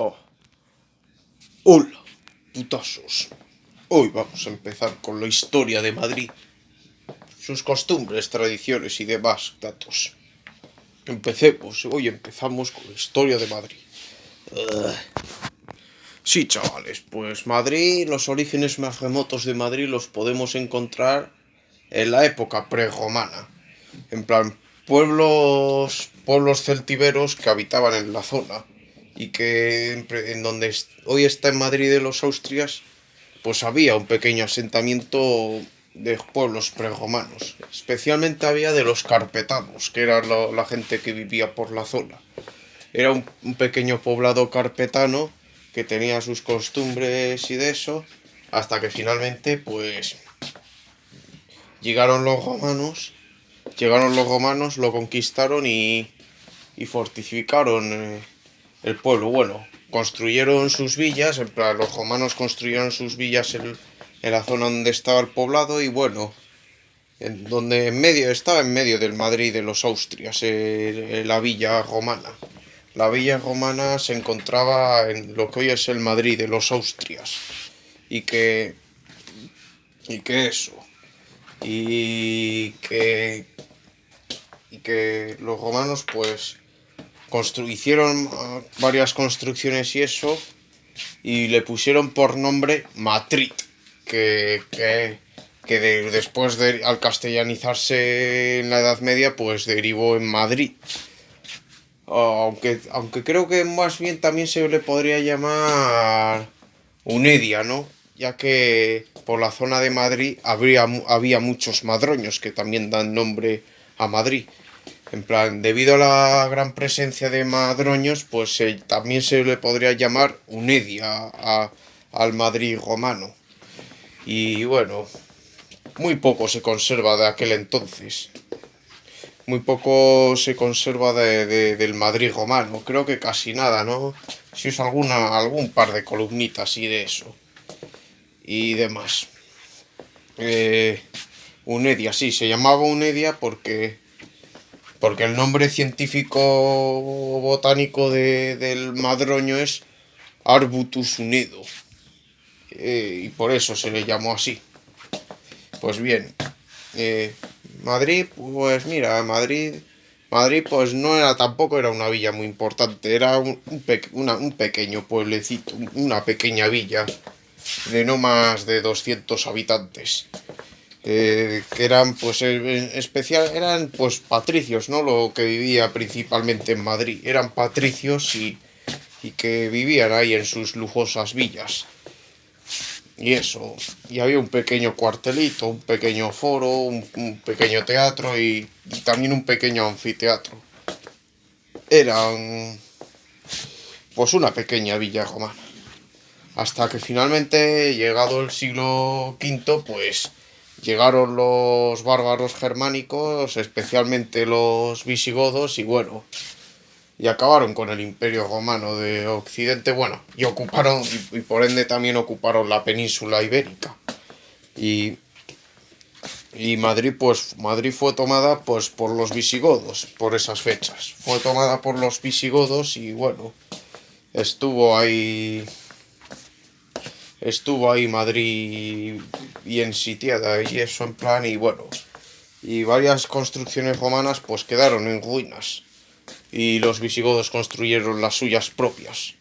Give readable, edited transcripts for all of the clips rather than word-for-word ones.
Oh, hola, putazos. Hoy vamos a empezar con la historia de Madrid, sus costumbres, tradiciones y demás datos. Empecemos, hoy empezamos con la historia de Madrid. Sí, chavales, pues Madrid, los orígenes más remotos de Madrid los podemos encontrar en la época prerromana. En plan, pueblos celtíberos que habitaban en la zona y que en donde hoy está en Madrid de los Austrias, pues había un pequeño asentamiento de pueblos prerromanos. Especialmente había de los carpetanos, que era la gente que vivía por la zona. Era un pequeño poblado carpetano que tenía sus costumbres y de eso, hasta que finalmente, pues, llegaron los romanos, lo conquistaron y fortificaron el pueblo. Bueno, construyeron sus villas, en plan, los romanos construyeron sus villas en la zona donde estaba el poblado y bueno, estaba en medio del Madrid de los Austrias, la villa romana. La villa romana se encontraba en lo que hoy es el Madrid de los Austrias y que y que eso y que los romanos pues hicieron varias construcciones y eso, y le pusieron por nombre Matrit, después de al castellanizarse en la Edad Media pues derivó en Madrid. Aunque creo que más bien también se le podría llamar Unedia, ¿no? Ya que por la zona de Madrid había muchos madroños que también dan nombre a Madrid. En plan, debido a la gran presencia de madroños, pues también se le podría llamar Unedia al Madrid romano. Y bueno, muy poco se conserva de aquel entonces. Muy poco se conserva del Madrid romano. Creo que casi nada, ¿no? Si es algún par de columnitas y de eso. Y demás. Unedia, sí, se llamaba Unedia porque el nombre científico botánico del madroño es Arbutus unedo, y por eso se le llamó así. Pues bien, Madrid, pues mira, Madrid pues tampoco era una villa muy importante, era un pequeño pueblecito, una pequeña villa de no más de 200 habitantes. Que eran pues eran pues patricios, ¿no? Lo que vivía principalmente en Madrid. Eran patricios y que vivían ahí en sus lujosas villas. Y eso. Y había un pequeño cuartelito, un pequeño foro, un pequeño teatro y también un pequeño anfiteatro. Eran pues una pequeña villa romana. Hasta que finalmente, llegado el siglo V, pues llegaron los bárbaros germánicos, especialmente los visigodos, y bueno, y acabaron con el Imperio Romano de Occidente, bueno, y por ende también ocuparon la península ibérica. Y Madrid fue tomada pues por los visigodos, por esas fechas. Fue tomada por los visigodos y bueno, estuvo ahí Madrid bien sitiada y eso en plan, y bueno, y varias construcciones romanas pues quedaron en ruinas y los visigodos construyeron las suyas propias.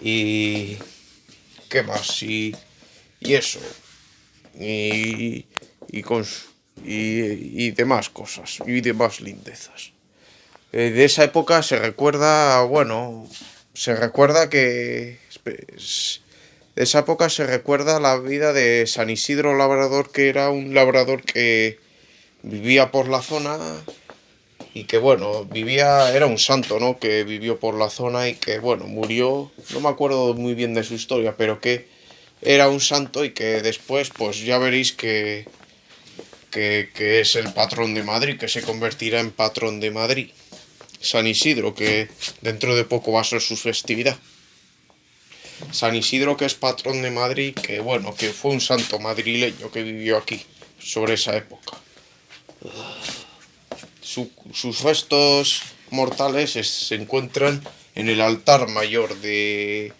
Y qué más, y eso, y y, con, y demás cosas y demás lindezas. De esa época se recuerda, bueno, se recuerda que de esa época se recuerda la vida de San Isidro Labrador, que era un labrador que vivía por la zona y que bueno, era un santo, ¿no? Que vivió por la zona y que bueno, murió, no me acuerdo muy bien de su historia, pero que era un santo y que después pues ya veréis que es el patrón de Madrid, que se convertirá en patrón de Madrid. San Isidro, que dentro de poco va a ser su festividad. San Isidro, que es patrón de Madrid, que bueno, que fue un santo madrileño que vivió aquí, sobre esa época. Sus restos mortales se encuentran en el altar mayor de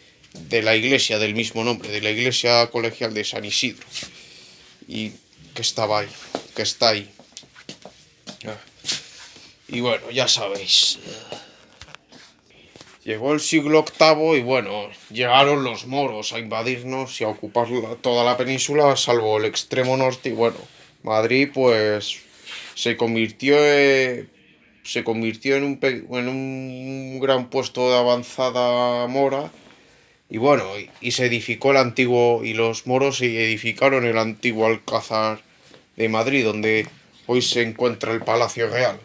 la iglesia del mismo nombre, de la iglesia colegial de San Isidro. Y que estaba ahí, que está ahí. Y bueno, ya sabéis. Llegó el siglo VIII y bueno, llegaron los moros a invadirnos y a ocupar toda la península, salvo el extremo norte. Y bueno, Madrid pues se convirtió, en un gran puesto de avanzada mora. Y bueno, y se edificó el antiguo, y los moros se edificaron el antiguo Alcázar de Madrid, donde hoy se encuentra el Palacio Real.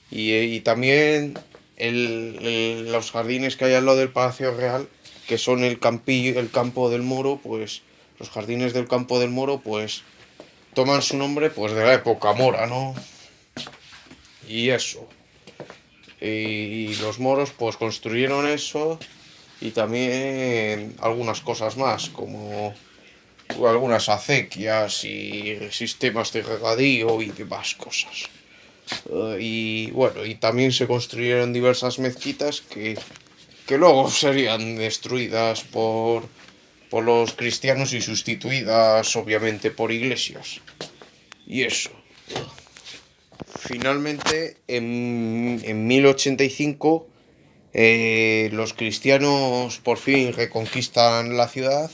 Y también los jardines que hay al lado del Palacio Real, que son el campillo, el campo del Moro, pues los jardines del campo del Moro, pues toman su nombre pues de la época mora, ¿no? Y eso. Y los moros pues construyeron eso y también algunas cosas más, como algunas acequias y sistemas de regadío y demás cosas. Y bueno, y también se construyeron diversas mezquitas que luego serían destruidas por los cristianos y sustituidas obviamente por iglesias. Y eso. Finalmente, en 1085, los cristianos por fin reconquistan la ciudad.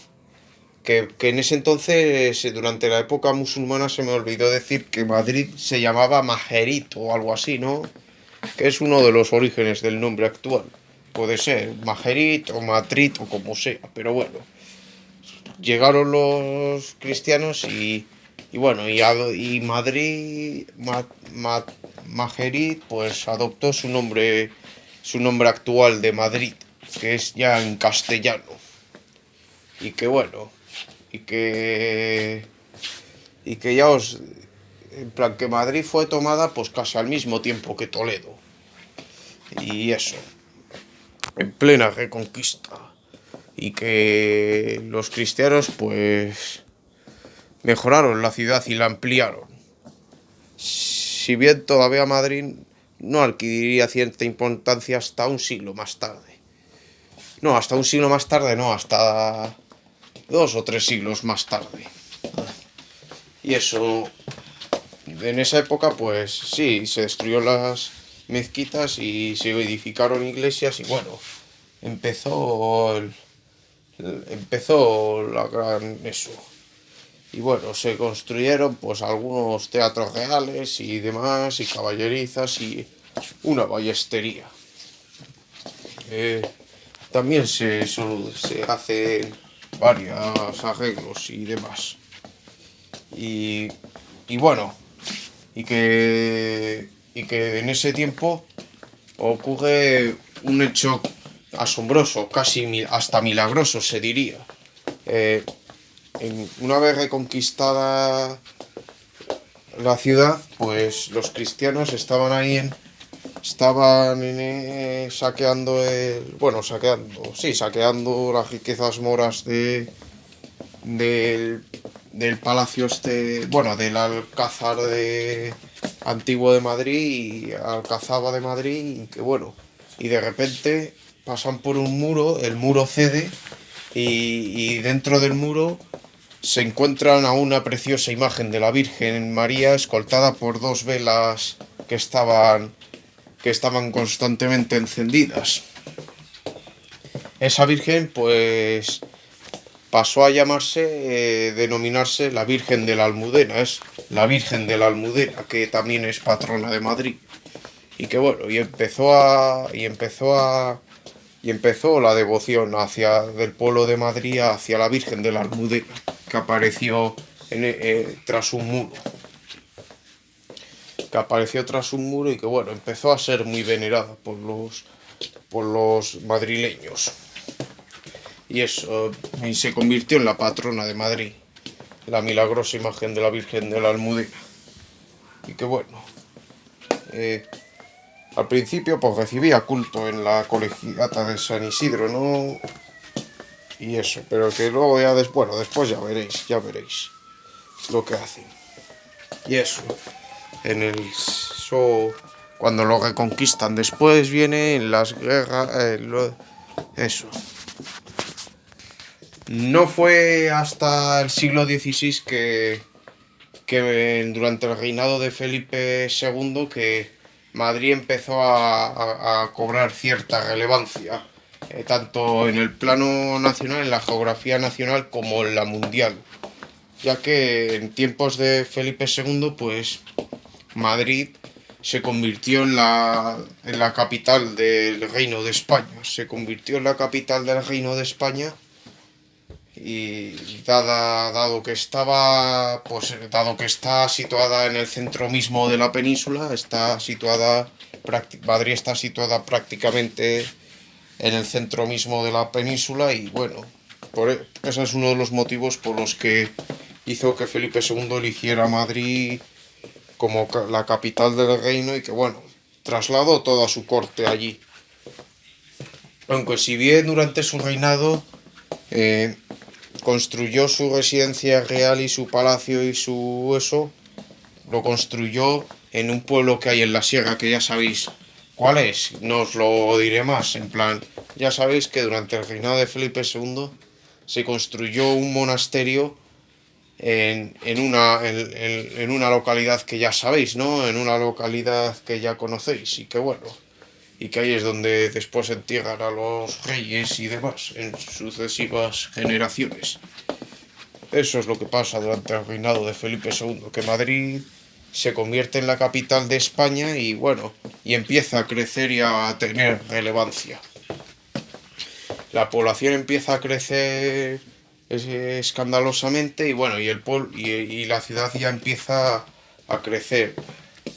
Que en ese entonces, durante la época musulmana, se me olvidó decir que Madrid se llamaba Majerit o algo así, ¿no? Que es uno de los orígenes del nombre actual. Puede ser Majerit o Madrid o como sea, pero bueno. Llegaron los cristianos y bueno, y Madrid, Majerit, pues adoptó su nombre actual de Madrid, que es ya en castellano. Y que bueno, y que y que ya os en plan que Madrid fue tomada pues casi al mismo tiempo que Toledo. Y eso, en plena reconquista. Y que los cristianos pues mejoraron la ciudad y la ampliaron. Si bien todavía Madrid no adquiriría cierta importancia hasta un siglo más tarde. No, hasta un siglo más tarde, no, hasta 2 o 3 siglos más tarde. Y eso, en esa época, pues sí, se destruyó las mezquitas y se edificaron iglesias y bueno, empezó empezó la gran eso. Y bueno, se construyeron pues algunos teatros reales y demás, y caballerizas y una ballestería. También se hacen varios arreglos y demás. Y, y bueno, y que en ese tiempo ocurre un hecho asombroso, casi hasta milagroso se diría. Eh, una vez reconquistada la ciudad, pues los cristianos estaban saqueando saqueando las riquezas moras del, del palacio del Alcázar antiguo de Madrid y Alcazaba de Madrid y que bueno, y de repente pasan por un muro, el muro cede y dentro del muro se encuentran a una preciosa imagen de la Virgen María escoltada por 2 velas que estaban constantemente encendidas. Esa Virgen pues pasó a denominarse la Virgen de la Almudena, es la Virgen de la Almudena, que también es patrona de Madrid. Y que bueno, y empezó la devoción del pueblo de Madrid hacia la Virgen de la Almudena, que apareció tras un muro. Y que bueno, empezó a ser muy venerada por los madrileños. Y eso, y se convirtió en la patrona de Madrid, la milagrosa imagen de la Virgen de la Almudena. Y que bueno, al principio pues recibía culto en la colegiata de San Isidro, ¿no? Y eso, pero que luego después ya veréis lo que hacen. Y eso, cuando lo reconquistan. Después vienen las guerras, eso. No fue hasta el siglo XVI que durante el reinado de Felipe II que Madrid empezó a cobrar cierta relevancia, tanto en el plano nacional, en la geografía nacional, como en la mundial, ya que en tiempos de Felipe II, pues Madrid se convirtió en la capital del Reino de España. Se convirtió en la capital del Reino de España y dado que está situada en el centro mismo de la península, Madrid está situada prácticamente en el centro mismo de la península y bueno, ese es uno de los motivos por los que hizo que Felipe II eligiera Madrid como la capital del reino y que bueno, trasladó toda su corte allí. Aunque si bien durante su reinado construyó su residencia real y su palacio y su eso, lo construyó en un pueblo que hay en la sierra, que ya sabéis cuál es, no os lo diré más, en plan, ya sabéis que durante el reinado de Felipe II se construyó un monasterio en una localidad que ya sabéis, ¿no? En una localidad que ya conocéis y que bueno, y que ahí es donde después entierran a los reyes y demás en sucesivas generaciones. Eso es lo que pasa durante el reinado de Felipe II, que Madrid se convierte en la capital de España y bueno, y empieza a crecer y a tener relevancia. La población empieza a crecer escandalosamente y bueno, y la ciudad ya empieza a crecer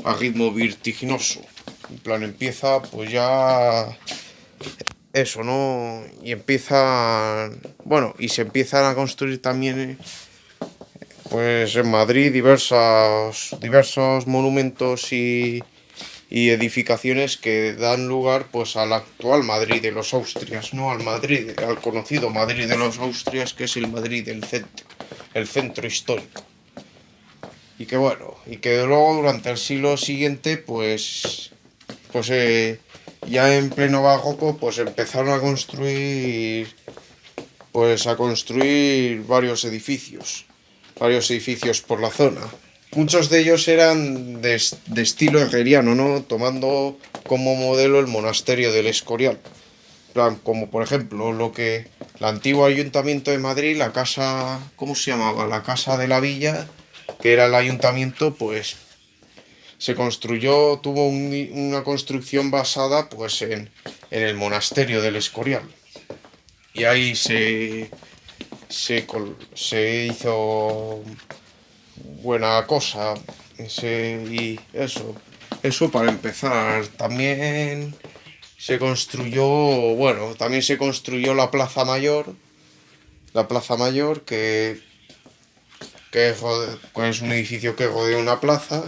a ritmo vertiginoso. En plan, empieza pues ya eso, ¿no? Y se empiezan a construir también pues en Madrid diversos monumentos y edificaciones que dan lugar pues al actual Madrid de los Austrias, ¿no? Al conocido Madrid de los Austrias, que es el Madrid del centro, el centro histórico. Y que bueno, y que luego durante el siglo siguiente ya en pleno barroco pues empezaron a construir varios edificios por la zona. Muchos de ellos eran de estilo herreriano, ¿no? Tomando como modelo el monasterio del Escorial. Como por ejemplo el antiguo Ayuntamiento de Madrid, la casa, ¿cómo se llamaba? La Casa de la Villa, que era el ayuntamiento, pues tuvo una construcción basada pues en el monasterio del Escorial. Y ahí se hizo buena cosa. Y eso para empezar. También se construyó la Plaza Mayor. La Plaza Mayor que es un edificio que rodea una plaza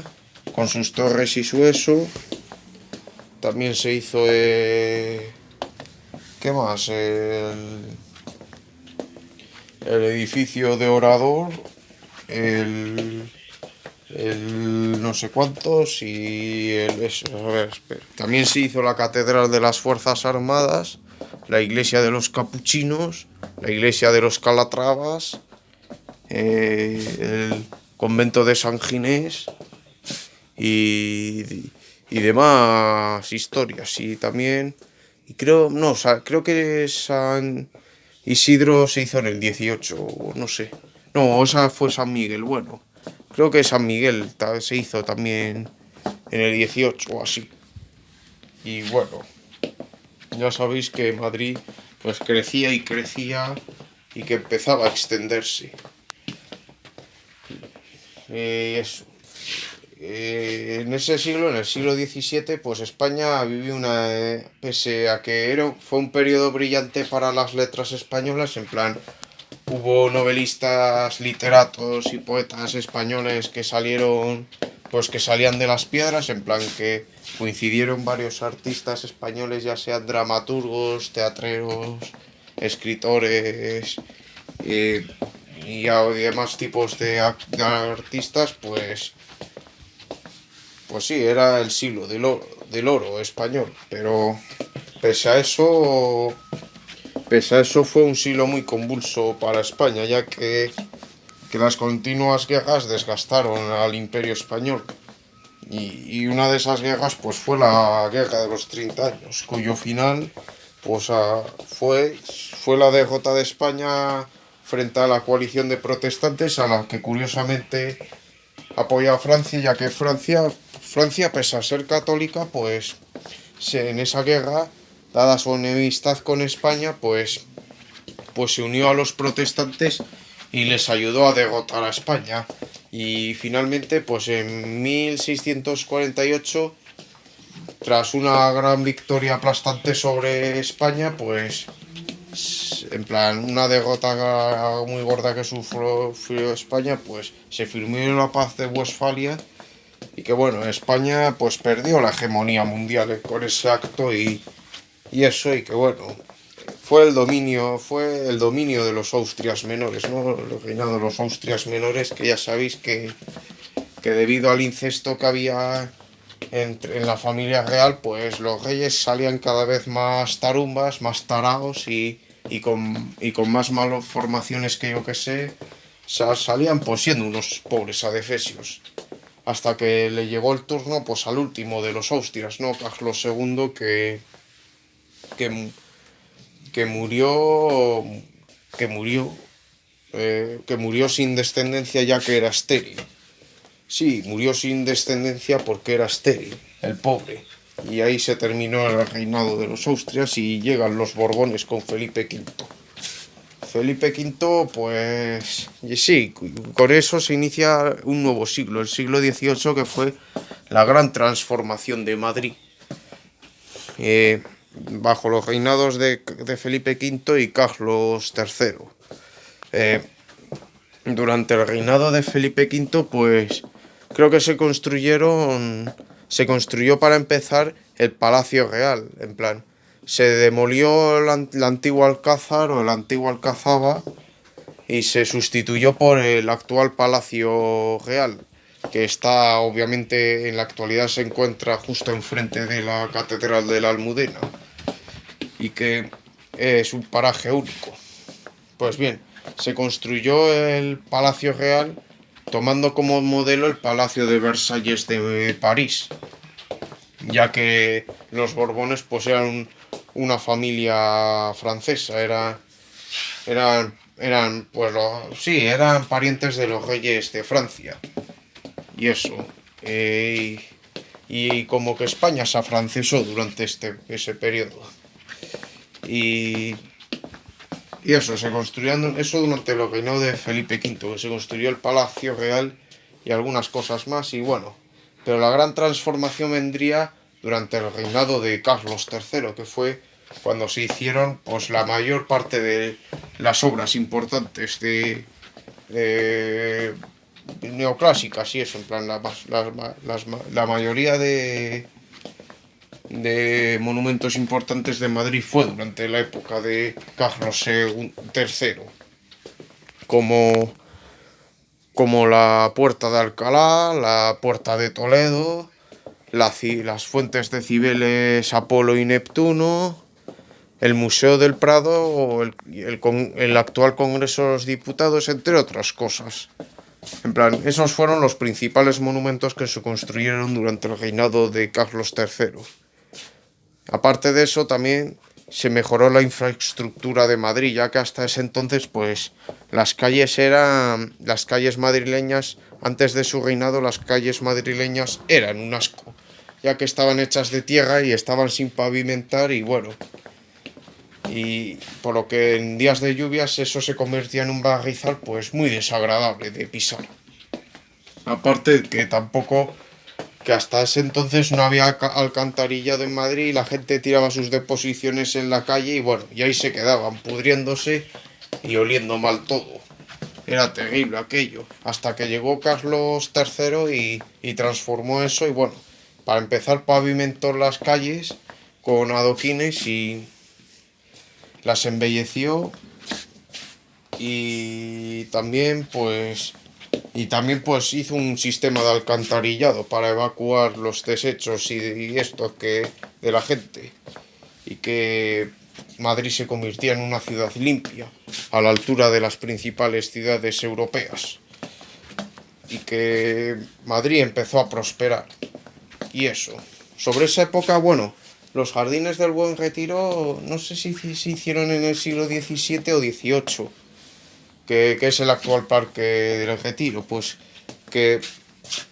con sus torres y su eso. También se hizo ¿qué más? El edificio de Orador, el no sé cuántos También se hizo la Catedral de las Fuerzas Armadas, la Iglesia de los Capuchinos, la Iglesia de los Calatravas, el Convento de San Ginés y demás historias. Y también, creo que San Isidro se hizo en el 18, no sé. No, esa fue San Miguel, bueno. Creo que San Miguel se hizo también en el 18 o así. Y bueno, ya sabéis que Madrid pues crecía y crecía y que empezaba a extenderse. Eso. En ese siglo, en el siglo XVII, pues España vivió pese a que fue un periodo brillante para las letras españolas, en plan, hubo novelistas, literatos y poetas españoles que salían de las piedras, en plan que coincidieron varios artistas españoles, ya sean dramaturgos, teatreros, escritores y demás tipos de artistas, pues sí, era el siglo de oro oro español, pero pese a eso, pese a eso fue un siglo muy convulso para España, ya que las continuas guerras desgastaron al Imperio Español. Y una de esas guerras pues fue la Guerra de los 30 años, cuyo final pues fue la derrota de España frente a la coalición de protestantes, a la que curiosamente apoya a Francia, ya que Francia, pese a ser católica, pues en esa guerra, dada su enemistad con España, pues se unió a los protestantes y les ayudó a derrotar a España. Y finalmente, pues en 1648, tras una gran victoria aplastante sobre España, pues en plan una derrota muy gorda que sufrió España, pues se firmó la paz de Westfalia y que bueno, España pues perdió la hegemonía mundial con ese acto y eso, y que bueno, fue el dominio de los Austrias menores, ¿no? El reinado de los Austrias menores, que ya sabéis que debido al incesto que había en la familia real, pues los reyes salían cada vez más tarumbas, más taraos y con más malformaciones que yo que sé, salían pues siendo unos pobres adefesios. Hasta que le llegó el turno pues al último de los Austrias, ¿no? Carlos II, que, que murió que murió que murió sin descendencia, ya que era estéril. Sí, murió sin descendencia porque era estéril, el pobre. Y ahí se terminó el reinado de los Austrias y llegan los Borbones con Felipe V. Felipe V, pues y sí, con eso se inicia un nuevo siglo, el siglo XVIII, que fue la gran transformación de Madrid, bajo los reinados de Felipe V y Carlos III. Durante el reinado de Felipe V, pues creo que se construyó para empezar el Palacio Real, en plan, se demolió el antiguo Alcázar o el antiguo Alcazaba y se sustituyó por el actual Palacio Real, que está obviamente en la actualidad se encuentra justo enfrente de la Catedral de la Almudena y que es un paraje único. Pues bien, se construyó el Palacio Real tomando como modelo el Palacio de Versalles de París, ya que los Borbones pues eran una familia francesa, eran pues sí, eran parientes de los reyes de Francia y eso. Y como que España se afrancesó durante ese periodo. Y Y eso, se construyeron eso durante el reinado de Felipe V, que se construyó el Palacio Real y algunas cosas más, y bueno. Pero la gran transformación vendría durante el reinado de Carlos III, que fue cuando se hicieron pues la mayor parte de las obras importantes de neoclásicas y eso, en plan la mayoría de monumentos importantes de Madrid fue durante la época de Carlos III, como, como la Puerta de Alcalá, la Puerta de Toledo, las fuentes de Cibeles Apolo y Neptuno, el Museo del Prado o el actual Congreso de los Diputados, entre otras cosas. En plan, esos fueron los principales monumentos que se construyeron durante el reinado de Carlos III. Aparte de eso, también se mejoró la infraestructura de Madrid, ya que hasta ese entonces, pues, las calles madrileñas, antes de su reinado, las calles madrileñas eran un asco, ya que estaban hechas de tierra y estaban sin pavimentar y bueno, y por lo que en días de lluvias eso se convertía en un barrizal, pues, muy desagradable de pisar. Aparte que tampoco que hasta ese entonces no había alcantarillado en Madrid y la gente tiraba sus deposiciones en la calle y bueno, y ahí se quedaban pudriéndose y oliendo mal todo. Era terrible aquello, hasta que llegó Carlos III y transformó eso y bueno, para empezar pavimentó las calles con adoquines y las embelleció y también pues Y también pues hizo un sistema de alcantarillado para evacuar los desechos y esto que de la gente. Y que Madrid se convirtiera en una ciudad limpia, a la altura de las principales ciudades europeas. Y que Madrid empezó a prosperar. Y eso. Sobre esa época, bueno, los jardines del Buen Retiro, no sé si se hicieron en el siglo XVII o XVIII, que es el actual parque del Retiro, pues que,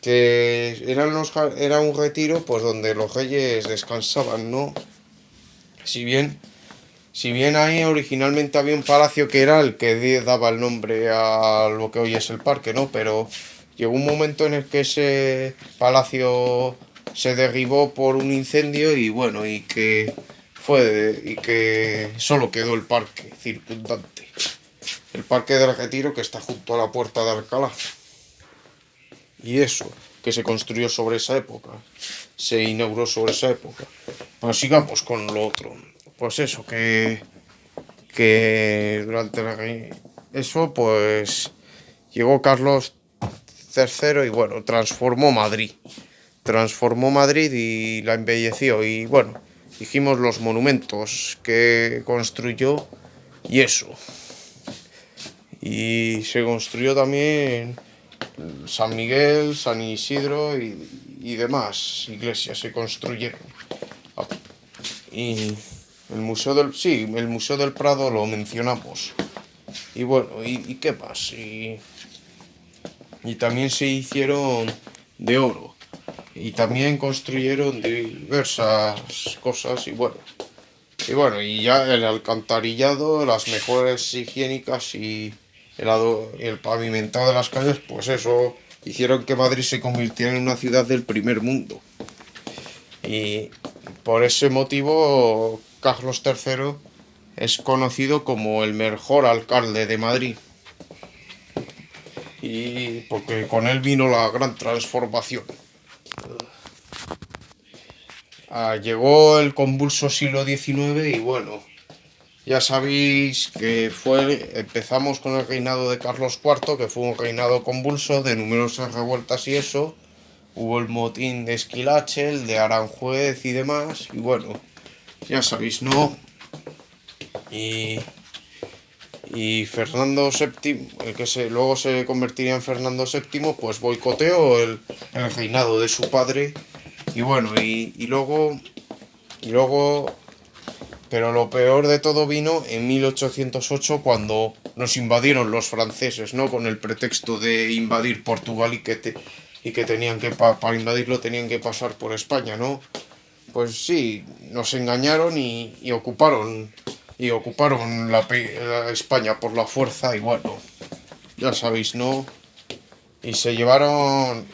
era un retiro pues donde los reyes descansaban, ¿no? Si bien, si bien ahí originalmente había un palacio que era el que daba el nombre a lo que hoy es el parque, ¿no? Pero llegó un momento en el que ese palacio se derribó por un incendio y bueno, y que solo quedó el parque circundante. El Parque del Retiro, que está junto a la Puerta de Alcalá. Y eso, que se construyó sobre esa época, se inauguró sobre esa época. Pues sigamos con lo otro. Pues eso, que durante eso, pues llegó Carlos III y bueno, transformó Madrid y la embelleció. Y bueno, dijimos los monumentos que construyó y eso. Y se construyó también San Miguel, San Isidro y demás iglesias se construyeron. Y el Museo del Prado lo mencionamos. Y bueno, ¿y qué más? Y también se hicieron de oro. Y también construyeron diversas cosas y bueno, y ya el alcantarillado, las mejores higiénicas y el pavimentado de las calles, pues eso hicieron que Madrid se convirtiera en una ciudad del primer mundo. Y por ese motivo Carlos III es conocido como el mejor alcalde de Madrid. Y porque con él vino la gran transformación. Llegó el convulso siglo XIX y bueno, ya sabéis que empezamos con el reinado de Carlos IV, que fue un reinado convulso de numerosas revueltas y eso. Hubo el motín de Esquilache, el de Aranjuez y demás. Y bueno, ya sabéis, ¿no? Y Fernando VII, el que luego se convertiría en Fernando VII, pues boicoteó el reinado de su padre. Y bueno, y luego, pero lo peor de todo vino en 1808 cuando nos invadieron los franceses, ¿no? Con el pretexto de invadir Portugal y que tenían que, para invadirlo tenían que pasar por España, ¿no? Pues sí, nos engañaron y ocuparon la España por la fuerza y bueno, ya sabéis, ¿no? Y se llevaron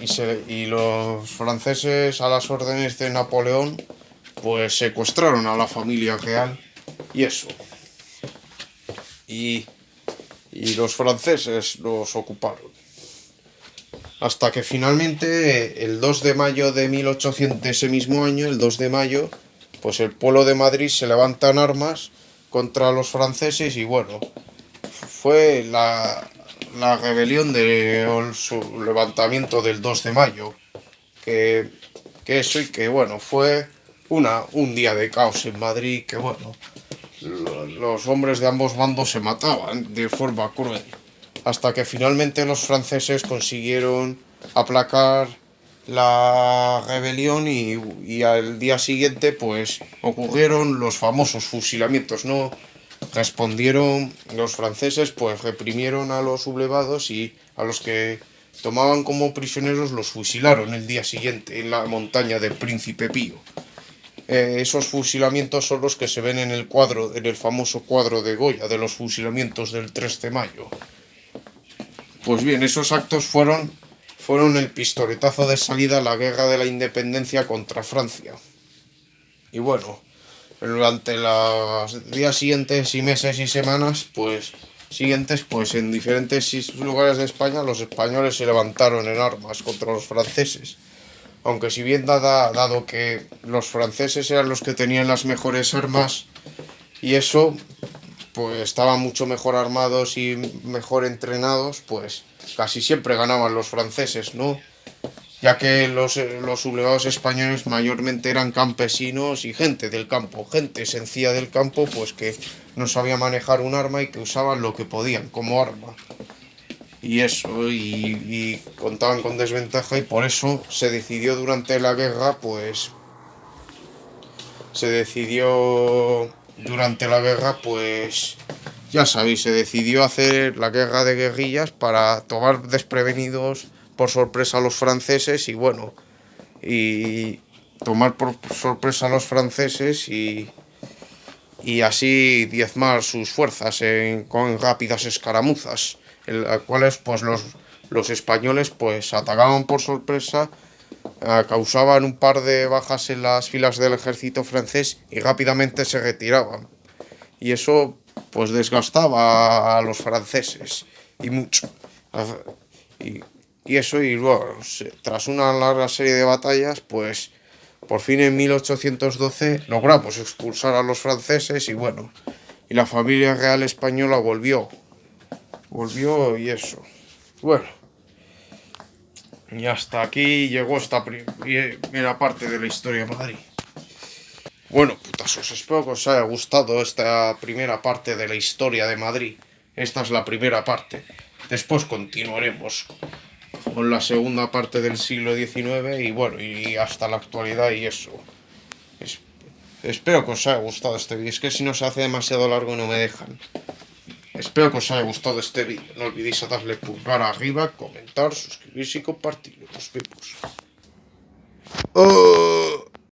y los franceses a las órdenes de Napoleón pues secuestraron a la familia real y eso. Y, y los franceses los ocuparon. Hasta que finalmente el 2 de mayo de 1800, ese mismo año, el 2 de mayo, pues el pueblo de Madrid se levanta en armas contra los franceses y bueno, fue la rebelión del levantamiento del 2 de mayo, que eso y que bueno, fue un día de caos en Madrid, que bueno, los hombres de ambos bandos se mataban de forma cruel, hasta que finalmente los franceses consiguieron aplacar la rebelión y al día siguiente pues ocurrieron los famosos fusilamientos, ¿no? Respondieron los franceses, pues reprimieron a los sublevados y a los que tomaban como prisioneros los fusilaron el día siguiente en la montaña del Príncipe Pío. Esos fusilamientos son los que se ven en el famoso cuadro de Goya de los fusilamientos del 3 de mayo. Pues bien, esos actos fueron el pistoletazo de salida a la guerra de la independencia contra Francia. Y bueno, durante los días siguientes y meses y semanas, pues en diferentes lugares de España los españoles se levantaron en armas contra los franceses. Aunque si bien dado que los franceses eran los que tenían las mejores armas y eso, pues estaban mucho mejor armados y mejor entrenados, pues casi siempre ganaban los franceses, ¿no? Ya que los sublevados españoles mayormente eran campesinos y gente del campo, gente sencilla del campo, pues que no sabía manejar un arma y que usaban lo que podían como arma. Y eso, y contaban con desventaja, y por eso se decidió durante la guerra, pues se decidió durante la guerra, pues ya sabéis, se decidió hacer la guerra de guerrillas para tomar desprevenidos por sorpresa a los franceses y bueno, y tomar por sorpresa a los franceses y así diezmar sus fuerzas con rápidas escaramuzas, en las cuales pues los españoles pues atacaban por sorpresa, causaban un par de bajas en las filas del ejército francés y rápidamente se retiraban. Y eso pues desgastaba a los franceses y mucho. Y, y eso, y luego, tras una larga serie de batallas, pues por fin en 1812 logramos expulsar a los franceses y bueno, y la familia real española volvió y eso. Bueno, y hasta aquí llegó esta primera parte de la historia de Madrid. Bueno, putasos, espero que os haya gustado esta primera parte de la historia de Madrid. Esta es la primera parte. Después continuaremos con la segunda parte del siglo XIX y bueno, y hasta la actualidad y eso. Es- Espero que os haya gustado este vídeo. Es que si no se hace demasiado largo no me dejan. Espero que os haya gustado este vídeo. No olvidéis a darle pulgar arriba, comentar, suscribirse y compartir. Nos vemos. ¡Oh!